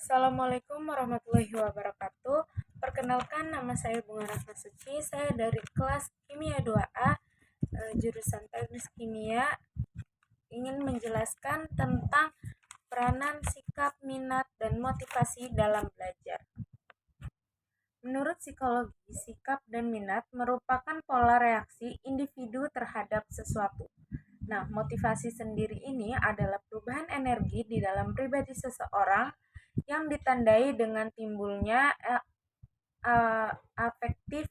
Assalamualaikum warahmatullahi wabarakatuh. Perkenalkan, nama saya Bunga Rahma Suci. Saya dari kelas Kimia 2A, jurusan Teknik Kimia. Ingin menjelaskan tentang peranan sikap, minat, dan motivasi dalam belajar. Menurut psikologi, sikap dan minat merupakan pola reaksi individu terhadap sesuatu. Nah, motivasi sendiri ini adalah perubahan energi di dalam pribadi seseorang yang ditandai dengan timbulnya afektif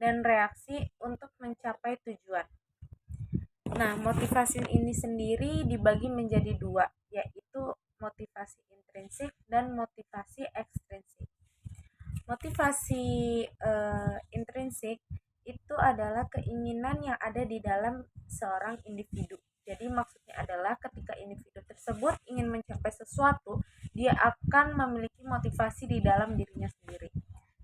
dan reaksi untuk mencapai tujuan. Nah, motivasi ini sendiri dibagi menjadi dua, yaitu motivasi intrinsik dan motivasi ekstrinsik. Motivasi intrinsik itu adalah keinginan yang ada di dalam seorang individu. Jadi maksudnya adalah ketika individu tersebut ingin mencapai sesuatu, dia akan memiliki motivasi di dalam dirinya sendiri.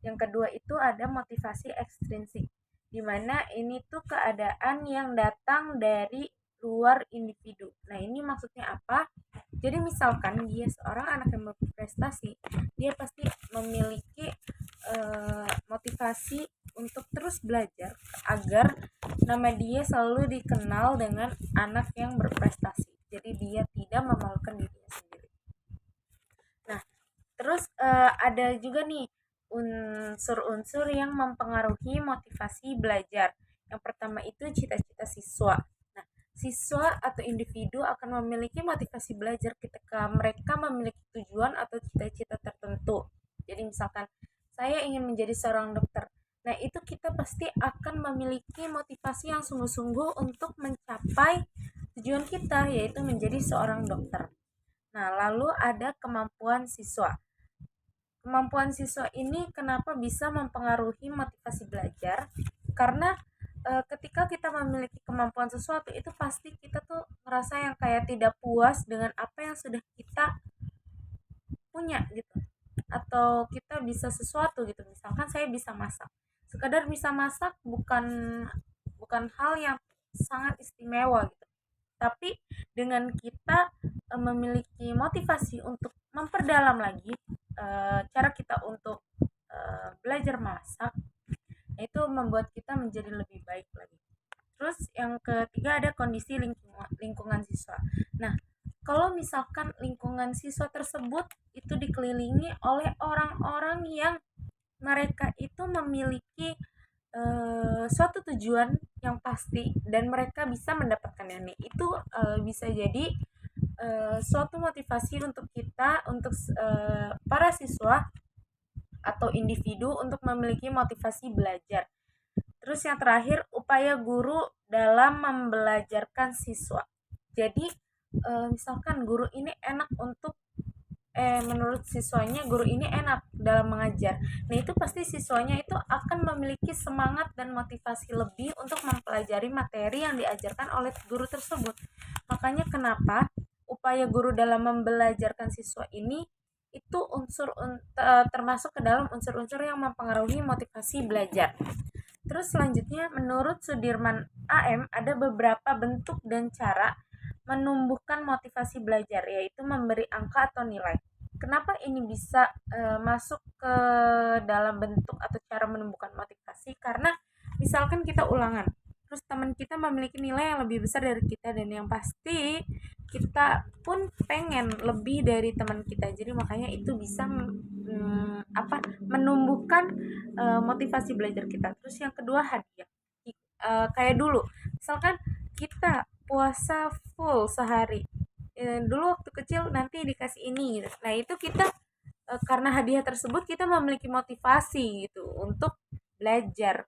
Yang kedua itu ada motivasi ekstrinsik, di mana ini tuh keadaan yang datang dari luar individu. Nah, ini maksudnya apa? Jadi misalkan dia seorang anak yang berprestasi, dia pasti memiliki motivasi untuk terus belajar agar nama dia selalu dikenal dengan anak yang berprestasi. Jadi dia tidak memalukan dirinya sendiri. Nah, terus ada juga nih unsur-unsur yang mempengaruhi motivasi belajar. Yang pertama itu cita-cita siswa. Nah, siswa atau individu akan memiliki motivasi belajar ketika mereka memiliki tujuan atau cita-cita tertentu. Jadi misalkan saya ingin menjadi seorang dokter. Nah, itu kita pasti akan memiliki motivasi yang sungguh-sungguh untuk mencapai tujuan kita, yaitu menjadi seorang dokter. Nah, lalu ada kemampuan siswa. Kemampuan siswa ini kenapa bisa mempengaruhi motivasi belajar? Karena ketika kita memiliki kemampuan sesuatu, itu pasti kita tuh merasa yang kayak tidak puas dengan apa yang sudah kita punya gitu, atau kita bisa sesuatu gitu. Misalkan saya bisa masak, sekadar bisa masak bukan bukan hal yang sangat istimewa gitu, tapi dengan kita memiliki motivasi untuk memperdalam lagi cara kita untuk belajar masak, itu membuat kita menjadi lebih baik lagi. Terus yang ketiga ada kondisi lingkungan siswa. Nah, kalau misalkan lingkungan siswa tersebut itu dikelilingi oleh orang-orang yang mereka itu memiliki suatu tujuan yang pasti dan mereka bisa mendapatkannya, itu bisa jadi suatu motivasi untuk kita, untuk para siswa atau individu untuk memiliki motivasi belajar. Terus yang terakhir, upaya guru dalam membelajarkan siswa. Jadi misalkan guru ini enak untuk menurut siswanya guru ini enak dalam mengajar. Nah, itu pasti siswanya itu akan memiliki semangat dan motivasi lebih untuk mempelajari materi yang diajarkan oleh guru tersebut. Makanya kenapa upaya guru dalam membelajarkan siswa ini itu termasuk ke dalam unsur-unsur yang mempengaruhi motivasi belajar. Terus selanjutnya, menurut Sudirman AM ada beberapa bentuk dan cara menumbuhkan motivasi belajar, yaitu memberi angka atau nilai. Kenapa ini bisa masuk ke dalam bentuk atau cara menumbuhkan motivasi? Karena misalkan kita ulangan, terus teman kita memiliki nilai yang lebih besar dari kita, dan yang pasti kita pun pengen lebih dari teman kita. Jadi makanya itu bisa menumbuhkan motivasi belajar kita. Terus yang kedua, hadiah. Kayak dulu, misalkan kita puasa full sehari, dulu waktu kecil nanti dikasih ini gitu. Nah, itu kita karena hadiah tersebut kita memiliki motivasi gitu untuk belajar.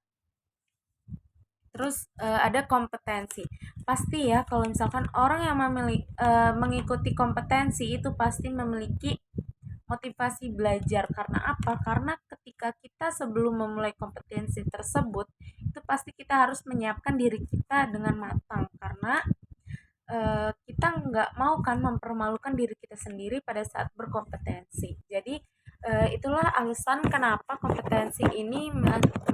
Terus ada kompetensi. Pasti ya kalau misalkan orang yang mengikuti kompetensi itu pasti memiliki motivasi belajar. Karena apa? Karena ketika kita sebelum memulai kompetensi tersebut, itu pasti kita harus menyiapkan diri kita dengan matang. Karena kita nggak mau kan mempermalukan diri kita sendiri pada saat berkompetensi. Jadi itulah alasan kenapa kompetensi ini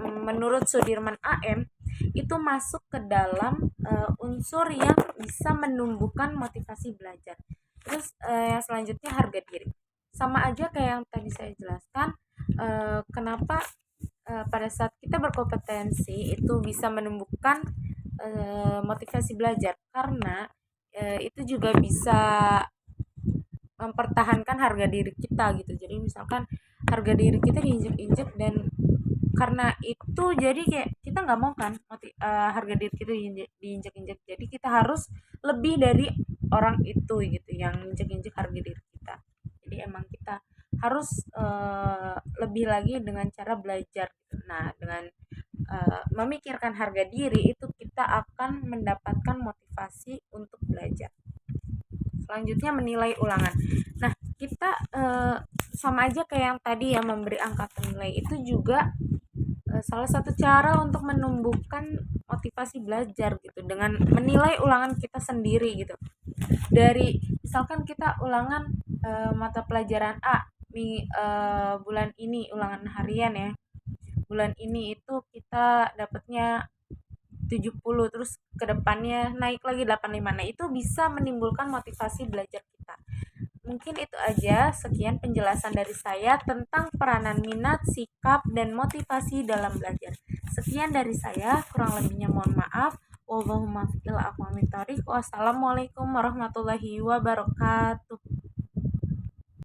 menurut Sudirman AM itu masuk ke dalam unsur yang bisa menumbuhkan motivasi belajar. Terus yang selanjutnya, harga diri. sama aja kayak yang tadi saya jelaskan, kenapa pada saat kita berkompetensi itu bisa menumbuhkan motivasi belajar, karena itu juga bisa mempertahankan harga diri kita gitu. Jadi misalkan harga diri kita diinjek-injek, dan karena itu jadi kayak kita nggak mau kan harga diri kita diinjek-injek, jadi kita harus lebih dari orang itu gitu yang injek-injek harga diri kita. Jadi emang kita harus lebih lagi dengan cara belajar gitu. Nah, dengan memikirkan harga diri itu kita akan mendapatkan motivasi untuk belajar. Selanjutnya, menilai ulangan. Nah, kita sama aja kayak yang tadi ya, memberi angka nilai itu juga salah satu cara untuk menumbuhkan motivasi belajar gitu, dengan menilai ulangan kita sendiri gitu. Dari misalkan kita ulangan mata pelajaran A bulan ini, ulangan harian ya, bulan ini itu kita dapatnya 70, terus kedepannya naik lagi 85. Nah, itu bisa menimbulkan motivasi belajar kita. Mungkin itu aja, sekian penjelasan dari saya tentang peranan minat, sikap, dan motivasi dalam belajar. Sekian dari saya, kurang lebihnya mohon maaf. Wassalamualaikum warahmatullahi wabarakatuh.